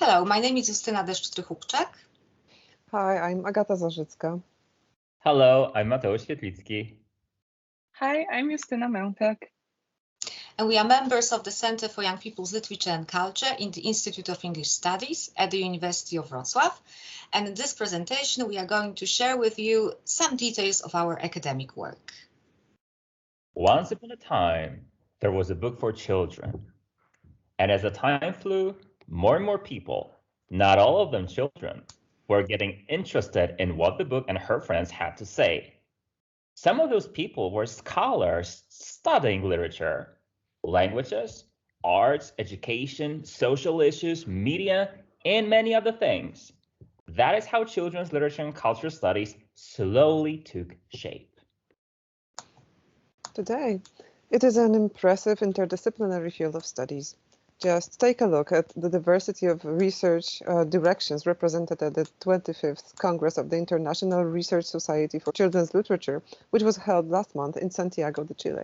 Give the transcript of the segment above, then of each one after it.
Hello, my name is Justyna Deszcz-Tryhubczak. Hi, I'm Agata Zarzycka. Hello, I'm Mateusz Świetlicki. Hi, I'm Justyna. And we are members of the Center for Young People's Literature and Culture in the Institute of English Studies at the University of Wrocław. And in this presentation, we are going to share with you some details of our academic work. Once upon a time, there was a book for children. And as the time flew, more and more people, not all of them children, were getting interested in what the book and her friends had to say. Some of those people were scholars studying literature, languages, arts, education, social issues, media, and many other things. That is how children's literature and culture studies slowly took shape. Today, it is an impressive interdisciplinary field of studies. Just take a look at the diversity of research directions represented at the 25th Congress of the International Research Society for Children's Literature, which was held last month in Santiago de Chile.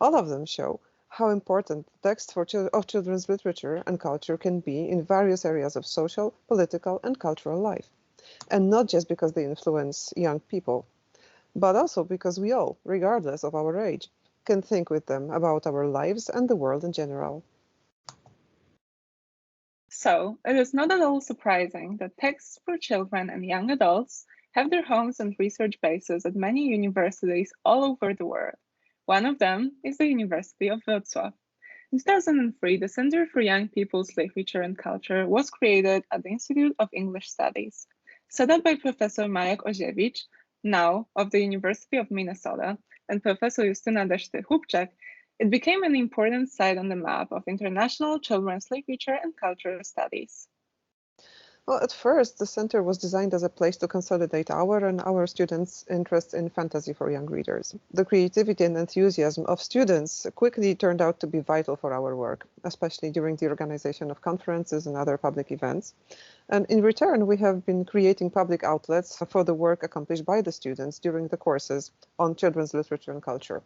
All of them show how important texts of children's literature and culture can be in various areas of social, political, and cultural life. And not just because they influence young people, but also because we all, regardless of our age, can think with them about our lives and the world in general. So, it is not at all surprising that texts for children and young adults have their homes and research bases at many universities all over the world. One of them is the University of Wrocław. In 2003, the Center for Young People's Literature and Culture was created at the Institute of English Studies. Set up by Professor Marek Osiewicz, now of the University of Minnesota, and Professor Justyna Deszcz-Tryhubczak, it became an important site on the map of international children's literature and cultural studies. Well, at first, the center was designed as a place to consolidate our and our students' interest in fantasy for young readers. The creativity and enthusiasm of students quickly turned out to be vital for our work, especially during the organization of conferences and other public events. And in return, we have been creating public outlets for the work accomplished by the students during the courses on children's literature and culture.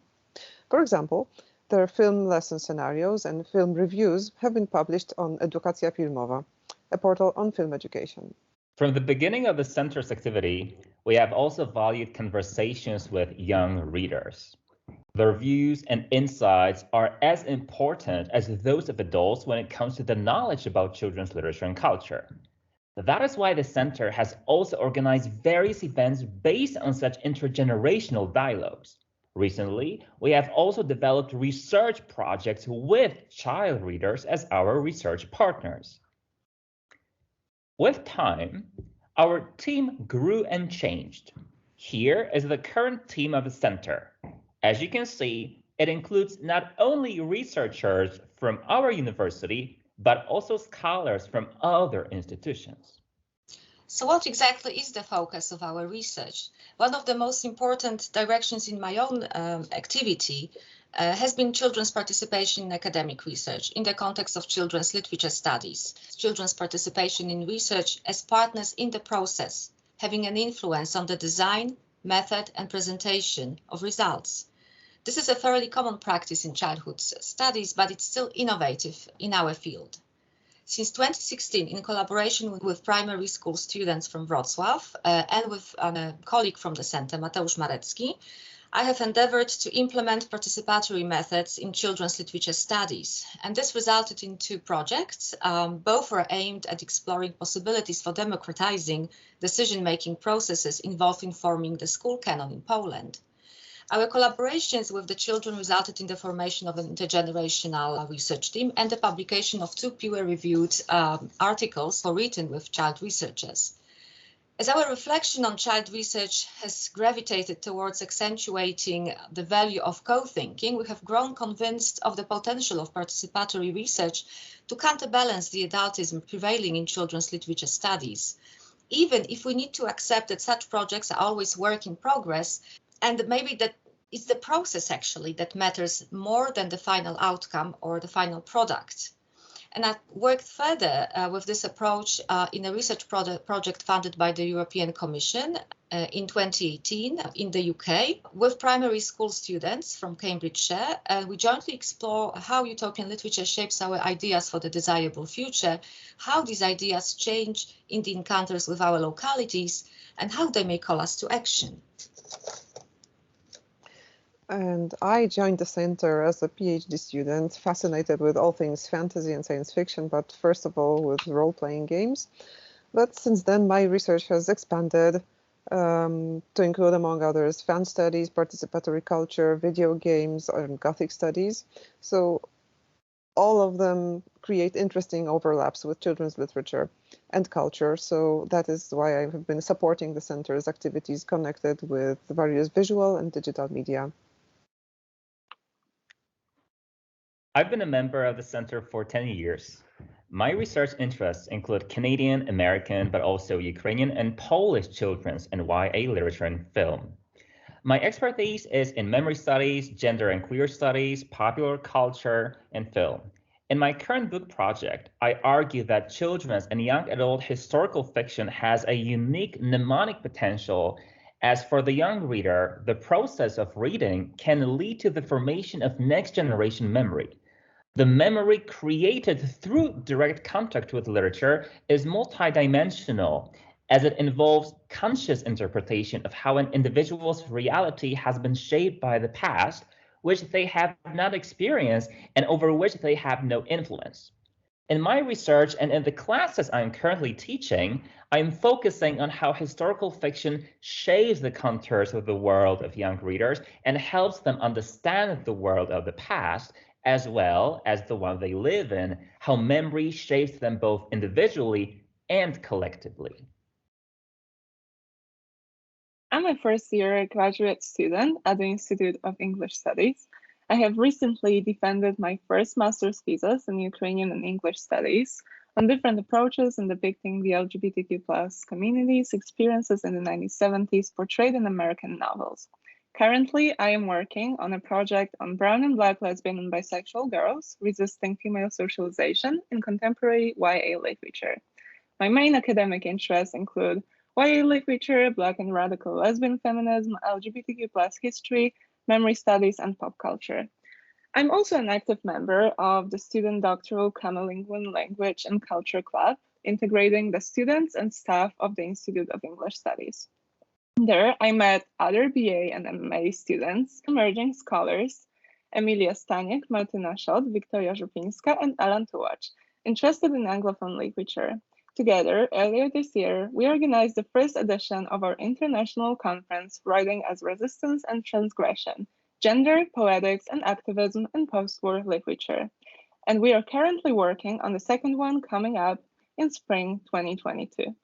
For example, their film lesson scenarios and film reviews have been published on Edukacja Filmowa, a portal on film education. From the beginning of the center's activity, we have also valued conversations with young readers. Their views and insights are as important as those of adults when it comes to the knowledge about children's literature and culture. That is why the center has also organized various events based on such intergenerational dialogues. Recently, we have also developed research projects with child readers as our research partners. With time, our team grew and changed. Here is the current team of the center. As you can see, it includes not only researchers from our university, but also scholars from other institutions. So what exactly is the focus of our research? One of the most important directions in my own activity has been children's participation in academic research in the context of children's literature studies. Children's participation in research as partners in the process, having an influence on the design, method, and presentation of results. This is a fairly common practice in childhood studies, but it's still innovative in our field. Since 2016, in collaboration with primary school students from Wrocław and with a colleague from the center, Mateusz, I have endeavored to implement participatory methods in children's literature studies. And this resulted in two projects. Both were aimed at exploring possibilities for democratizing decision-making processes involved in forming the school canon in Poland. Our collaborations with the children resulted in the formation of an intergenerational research team and the publication of two peer-reviewed articles written with child researchers. As our reflection on child research has gravitated towards accentuating the value of co-thinking, we have grown convinced of the potential of participatory research to counterbalance the adultism prevailing in children's literature studies. Even if we need to accept that such projects are always work in progress, and maybe that it's the process actually that matters more than the final outcome or the final product. And I worked further with this approach in a research project funded by the European Commission in 2018 in the UK with primary school students from Cambridgeshire. We jointly explore how utopian literature shapes our ideas for the desirable future, how these ideas change in the encounters with our localities, and how they may call us to action. And I joined the center as a PhD student, fascinated with all things fantasy and science fiction, but first of all with role-playing games. But since then, my research has expanded to include, among others, fan studies, participatory culture, video games, and Gothic studies. So all of them create interesting overlaps with children's literature and culture. So that is why I have been supporting the center's activities connected with various visual and digital media. I've been a member of the Center for 10 years. My research interests include Canadian, American, but also Ukrainian and Polish children's and YA literature and film. My expertise is in memory studies, gender and queer studies, popular culture, and film. In my current book project, I argue that children's and young adult historical fiction has a unique mnemonic potential, as for the young reader, the process of reading can lead to the formation of next generation memory. The memory created through direct contact with literature is multidimensional, as it involves conscious interpretation of how an individual's reality has been shaped by the past, which they have not experienced and over which they have no influence. In my research and in the classes I'm currently teaching, I'm focusing on how historical fiction shapes the contours of the world of young readers and helps them understand the world of the past, as well as the one they live in, how memory shapes them both individually and collectively. I'm a first-year graduate student at the Institute of English Studies. I have recently defended my first master's thesis in Ukrainian and English studies on different approaches in depicting the LGBTQ+ community's experiences in the 1970s portrayed in American novels. Currently, I am working on a project on brown and black lesbian and bisexual girls resisting female socialization in contemporary YA literature. My main academic interests include YA literature, black and radical lesbian feminism, LGBTQ+ history, memory studies, and pop culture. I'm also an active member of the student doctoral Camelinguan Language and Culture Club, integrating the students and staff of the Institute of English Studies. There, I met other BA and MA students, emerging scholars, Emilia Staniek, Martyna Szot, Wiktoria Żupińska, and Alan Tułacz, interested in Anglophone literature. Together, earlier this year, we organized the first edition of our international conference, Writing as Resistance and Transgression, Gender, Poetics, and Activism in Post-War Literature. And we are currently working on the second one coming up in spring 2022.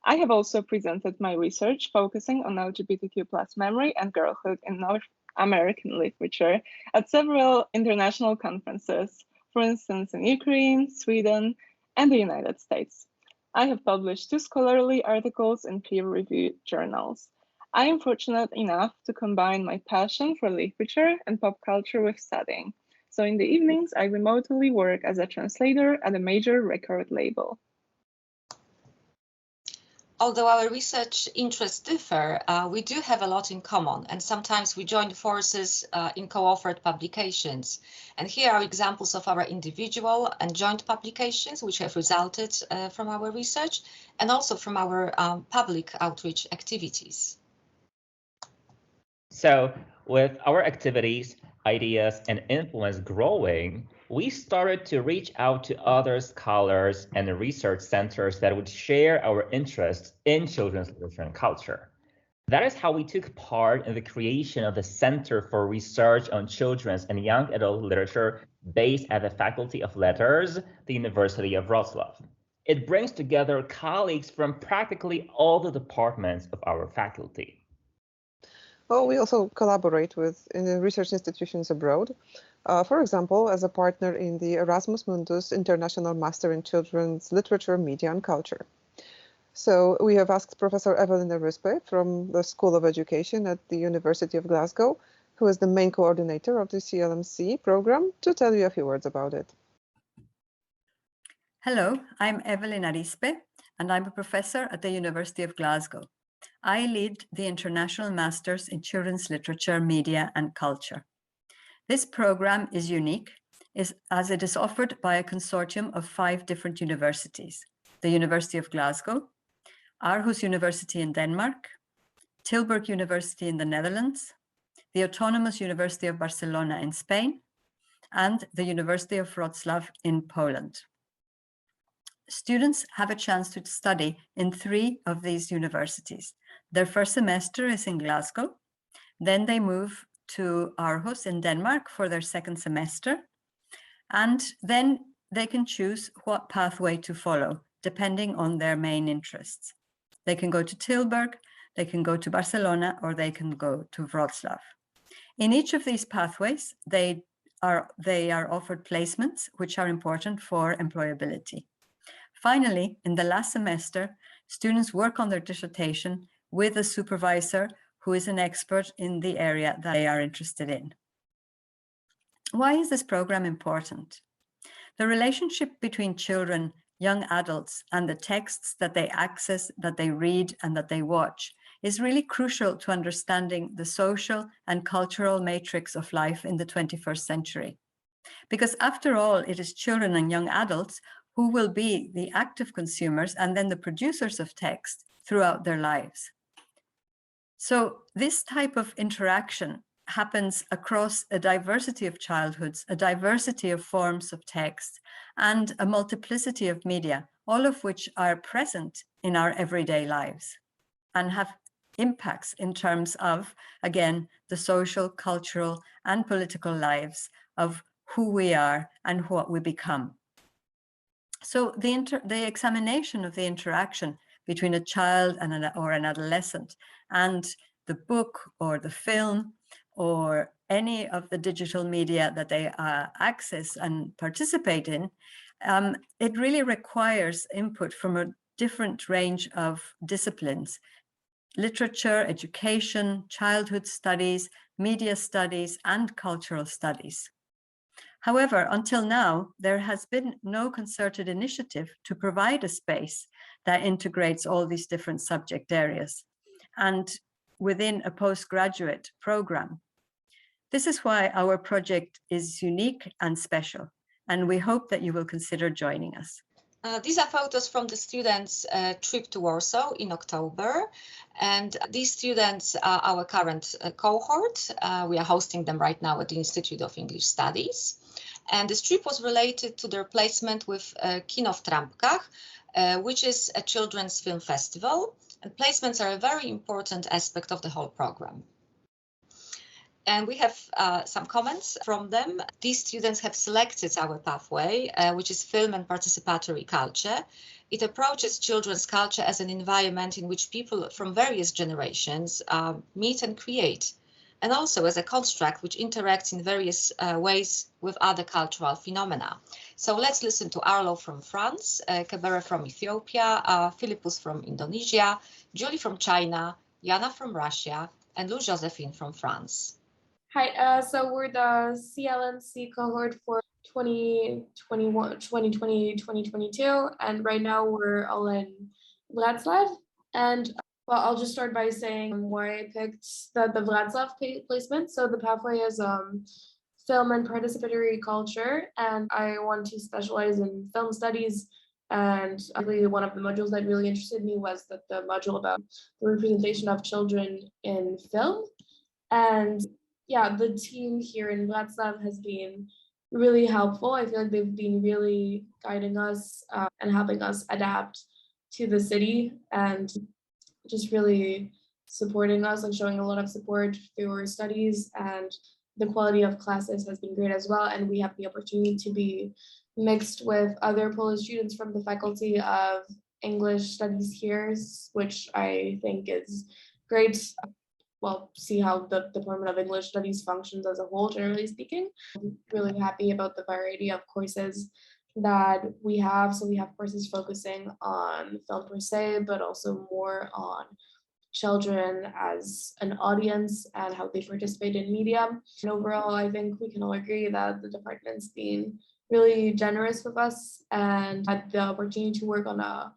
I have also presented my research focusing on LGBTQ+ memory and girlhood in North American literature at several international conferences, for instance, in Ukraine, Sweden, and the United States. I have published 2 scholarly articles in peer-reviewed journals. I am fortunate enough to combine my passion for literature and pop culture with studying. So in the evenings, I remotely work as a translator at a major record label. Although our research interests differ, we do have a lot in common, and sometimes we join forces in co-authored publications. And here are examples of our individual and joint publications which have resulted from our research and also from our public outreach activities. So with our activities, ideas, and influence growing, we started to reach out to other scholars and research centers that would share our interests in children's literature and culture. That is how we took part in the creation of the Center for Research on Children's and Young Adult Literature based at the Faculty of Letters, the University of Wrocław. It brings together colleagues from practically all the departments of our faculty. Well, we also collaborate with research institutions abroad. For example, as a partner in the Erasmus Mundus International Master in Children's Literature, Media and Culture. So we have asked Professor Evelyn Arizpe from the School of Education at the University of Glasgow, who is the main coordinator of the CLMC program, to tell you a few words about it. Hello, I'm Evelyn Arizpe, and I'm a professor at the University of Glasgow. I lead the International Masters in Children's Literature, Media and Culture. This program is unique as it is offered by a consortium of 5 different universities: the University of Glasgow, Aarhus University in Denmark, Tilburg University in the Netherlands, the Autonomous University of Barcelona in Spain, and the University of Wrocław in Poland. Students have a chance to study in 3 of these universities. Their first semester is in Glasgow, then they move to Aarhus in Denmark for their second semester, and then they can choose what pathway to follow, depending on their main interests. They can go to Tilburg, they can go to Barcelona, or they can go to Wrocław. In each of these pathways, they are offered placements, which are important for employability. Finally, in the last semester, students work on their dissertation with a supervisor who is an expert in the area that they are interested in. Why is this program important? The relationship between children, young adults, and the texts that they access, that they read, and that they watch is really crucial to understanding the social and cultural matrix of life in the 21st century. Because after all, it is children and young adults who will be the active consumers and then the producers of text throughout their lives. So this type of interaction happens across a diversity of childhoods, a diversity of forms of text, and a multiplicity of media, all of which are present in our everyday lives and have impacts in terms of, again, the social, cultural, and political lives of who we are and what we become. So the examination of the interaction between a child and or an adolescent and the book or the film or any of the digital media that they access and participate in, it really requires input from a different range of disciplines: literature, education, childhood studies, media studies, and cultural studies. However, until now, there has been no concerted initiative to provide a space that integrates all these different subject areas and within a postgraduate program. This is why our project is unique and special, and we hope that you will consider joining us. These are photos from the students' trip to Warsaw in October, and these students are our current cohort. We are hosting them right now at the Institute of English Studies. And this trip was related to their placement with Kino w Trampkach, which is a children's film festival. And placements are a very important aspect of the whole program. And we have some comments from them. These students have selected our pathway, which is film and participatory culture. It approaches children's culture as an environment in which people from various generations meet and create, and also as a construct which interacts in various ways with other cultural phenomena. So let's listen to Arlo from France, Kebere from Ethiopia, Philippus from Indonesia, Julie from China, Jana from Russia, and Lou Josephine from France. Hi, so we're the CLMC cohort for 2021, 2020, 2022, and right now we're all in Wrocław. And well, I'll just start by saying why I picked the Wrocław placement. So the pathway is film and participatory culture, and I want to specialize in film studies. And really one of the modules that really interested me was the module about the representation of children in film. And yeah, the team here in Wrocław has been really helpful. I feel like they've been really guiding us and helping us adapt to the city and just really supporting us and showing a lot of support through our studies. And the quality of classes has been great as well. And we have the opportunity to be mixed with other Polish students from the Faculty of English Studies here, which I think is great. Well, see how the Department of English Studies functions as a whole, generally speaking. I'm really happy about the variety of courses that we have. So we have courses focusing on film per se, but also more on children as an audience and how they participate in media. And overall, I think we can all agree that the department's been really generous with us and had the opportunity to work on a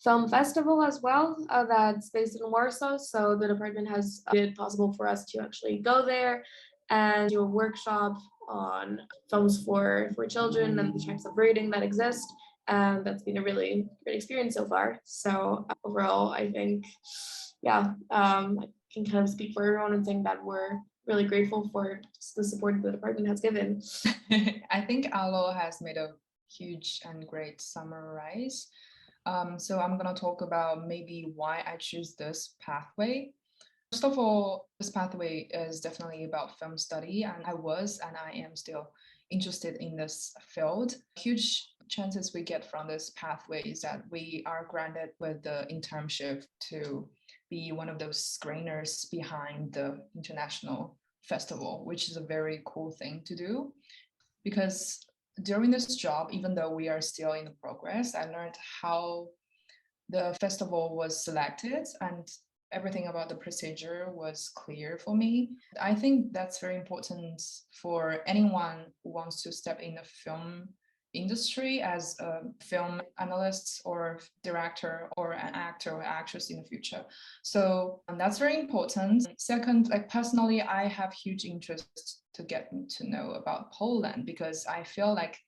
film festival as well that's based in Warsaw. So the department has made it possible for us to actually go there and do a workshop on films for children and the types of rating that exist. And that's been a really great experience so far. So overall, I think, yeah, I can kind of speak for everyone and think that we're really grateful for the support the department has given. I think Alo has made a huge and great summarize. So I'm going to talk about maybe why I choose this pathway. First of all, this pathway is definitely about film study, and I was and I am still interested in this field. Huge chances we get from this pathway is that we are granted with the internship to be one of those screeners behind the international festival, which is a very cool thing to do. Because during this job, even though we are still in the progress, I learned how the festival was selected and everything about the procedure was clear for me. I think that's very important for anyone who wants to step in the film industry as a film analyst or director or an actor or actress in the future. So that's very important. Second, like personally, I have huge interest to get to know about Poland because I feel like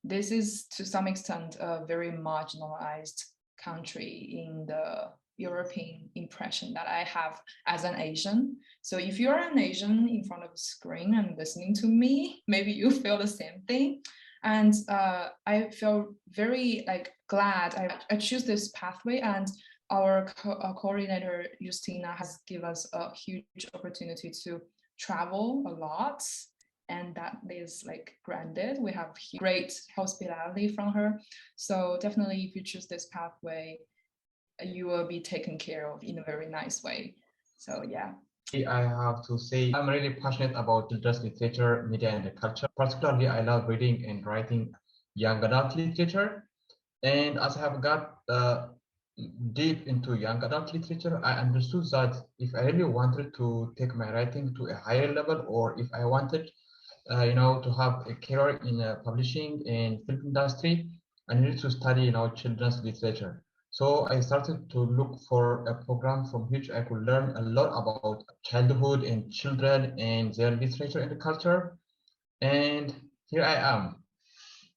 this is to some extent a very marginalized country in the European impression that I have as an Asian. So if you're an Asian in front of a screen and listening to me, maybe you feel the same thing. And I feel very glad I choose this pathway, and our coordinator Justyna has given us a huge opportunity to travel a lot, and that is granted. We have great hospitality from her. So definitely if you choose this pathway, you will be taken care of in a very nice way. So yeah. I have to say I'm really passionate about children's literature, media, and culture. Particularly, I love reading and writing young adult literature. And as I have got deep into young adult literature, I understood that if I really wanted to take my writing to a higher level, or if I wanted, to have a career in publishing and film industry, I needed to study, children's literature. So I started to look for a program from which I could learn a lot about childhood and children and their literature and culture. And here I am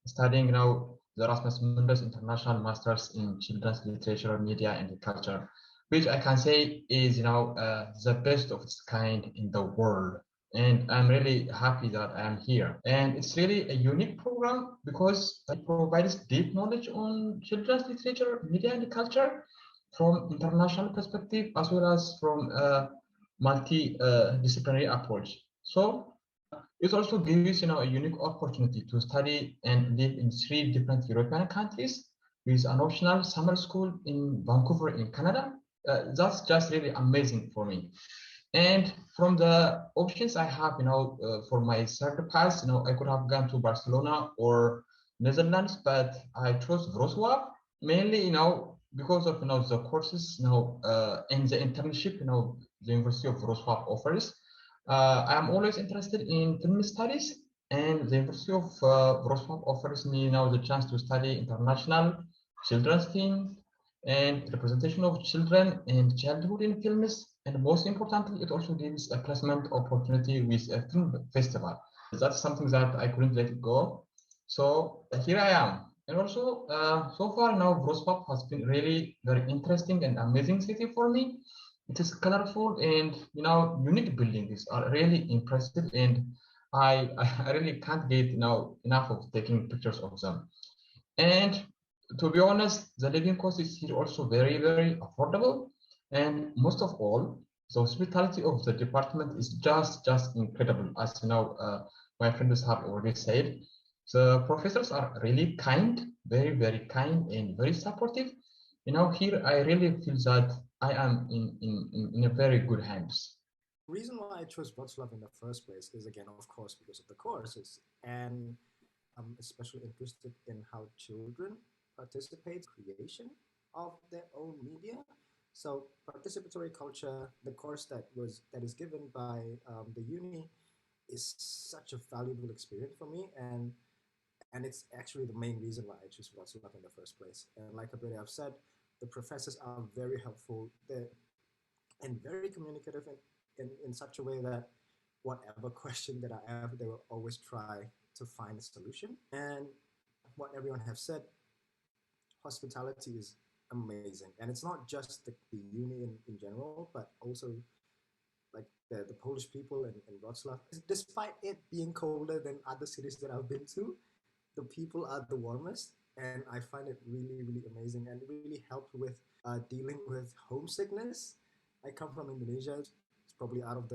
studying now the Erasmus Mundus International Masters in Children's Literature, Media, and Culture, which I can say is the best of its kind in the world. And I'm really happy that I am here. And it's really a unique program because it provides deep knowledge on children's literature, media, and culture from international perspective, as well as from a multi-disciplinary approach. So it also gives a unique opportunity to study and live in 3 different European countries with an optional summer school in Vancouver in Canada. That's just really amazing for me. And from the options I have, for my third pass, I could have gone to Barcelona or Netherlands, but I chose Wrocław mainly, because of the courses, and the internship, the University of Wrocław offers. I am always interested in film studies, and the University of Wrocław offers me the chance to study international children's film and representation of children and childhood in films. And most importantly, it also gives a placement opportunity with a film festival. That's something that I couldn't let it go. So here I am. And also, so far now, Wrocław has been really very interesting and amazing city for me. It is colorful and unique buildings are really impressive, and I really can't get enough of taking pictures of them. And to be honest, the living cost is here also very, very affordable. And most of all, the hospitality of the department is just incredible. As my friends have already said, the professors are really kind, very, very kind and very supportive. Here I really feel that I am in a very good hands. The reason why I chose Wrocław in the first place is, again, of course, because of the courses, and I'm especially interested in how children participate in creation of their own media. So participatory culture, the course that is given by the uni, is such a valuable experience for me. And And it's actually the main reason why I chose Wrocław in the first place. And like Agata have said, the professors are very helpful and very communicative in such a way that whatever question that I have, they will always try to find a solution. And what everyone has said, hospitality is amazing. And it's not just the uni in general, but also like the Polish people in Wrocław. Despite it being colder than other cities that I've been to, the people are the warmest. And I find it really, really amazing, and really helped with dealing with homesickness. I come from Indonesia. It's probably out of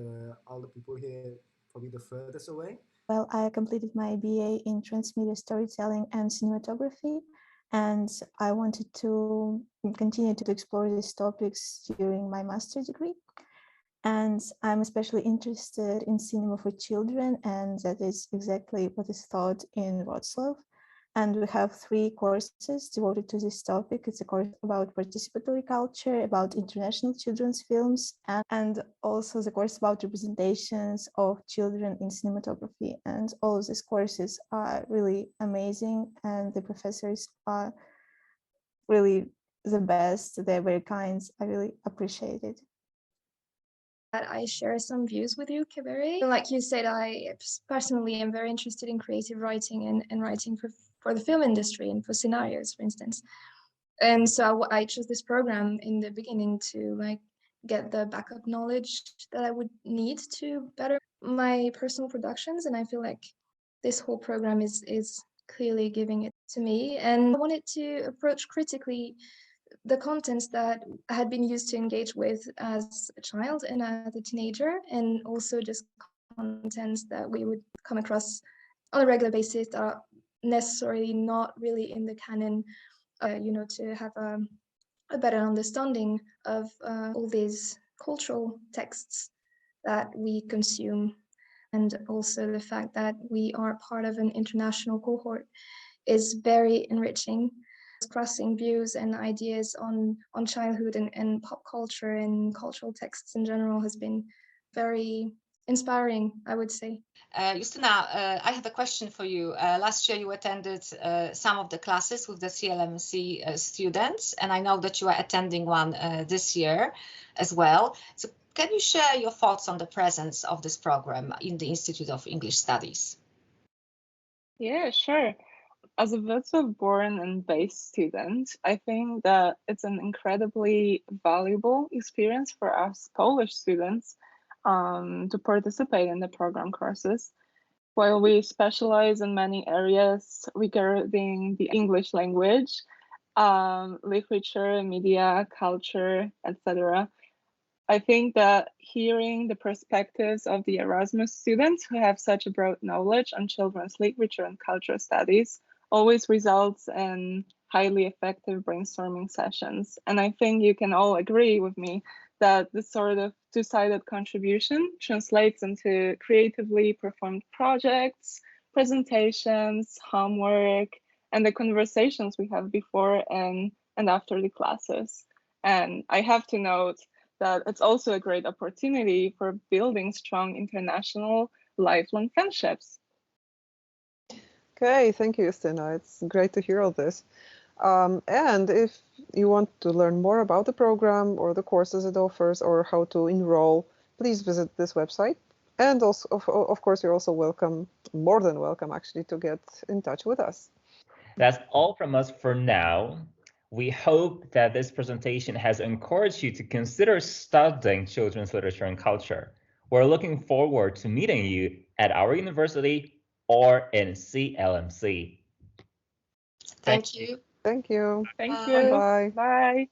all the people here, probably the furthest away. Well, I completed my BA in transmedia storytelling and cinematography, and I wanted to continue to explore these topics during my master's degree. And I'm especially interested in cinema for children, and that is exactly what is taught in Wrocław. And we have 3 courses devoted to this topic. It's a course about participatory culture, about international children's films, and also the course about representations of children in cinematography. And all of these courses are really amazing, and the professors are really the best. They're very kind. I really appreciate it. I share some views with you, Kebere. Like you said, I personally am very interested in creative writing and writing for the film industry and for scenarios, for instance. And so I chose this program in the beginning to like get the backup knowledge that I would need to better my personal productions. And I feel like this whole program is clearly giving it to me. And I wanted to approach critically the contents that I had been used to engage with as a child and as a teenager, and also just contents that we would come across on a regular basis that are necessarily not really in the canon, to have a better understanding of all these cultural texts that we consume. And also the fact that we are part of an international cohort is very enriching. Crossing views and ideas on childhood and pop culture and cultural texts in general has been very inspiring, I would say. Justyna, I have a question for you. Last year you attended some of the classes with the CLMC students, and I know that you are attending one this year as well. So can you share your thoughts on the presence of this program in the Institute of English Studies? Yeah, sure. As a Wrocław born and based student, I think that it's an incredibly valuable experience for us Polish students to participate in the program courses. While we specialize in many areas regarding the English language, literature, media, culture, etc., I think that hearing the perspectives of the Erasmus students who have such a broad knowledge on children's literature and cultural studies always results in highly effective brainstorming sessions. And I think you can all agree with me that this sort of two-sided contribution translates into creatively performed projects, presentations, homework, and the conversations we have before and after the classes. And I have to note that it's also a great opportunity for building strong international lifelong friendships. Okay, thank you, Justyna. It's great to hear all this. And if you want to learn more about the program or the courses it offers or how to enroll, please visit this website. And also, of course, you're also welcome, more than welcome, actually, to get in touch with us. That's all from us for now. We hope that this presentation has encouraged you to consider studying children's literature and culture. We're looking forward to meeting you at our university or in CLMC. Thank you. Thank you. Thank Bye. you. Bye. Bye.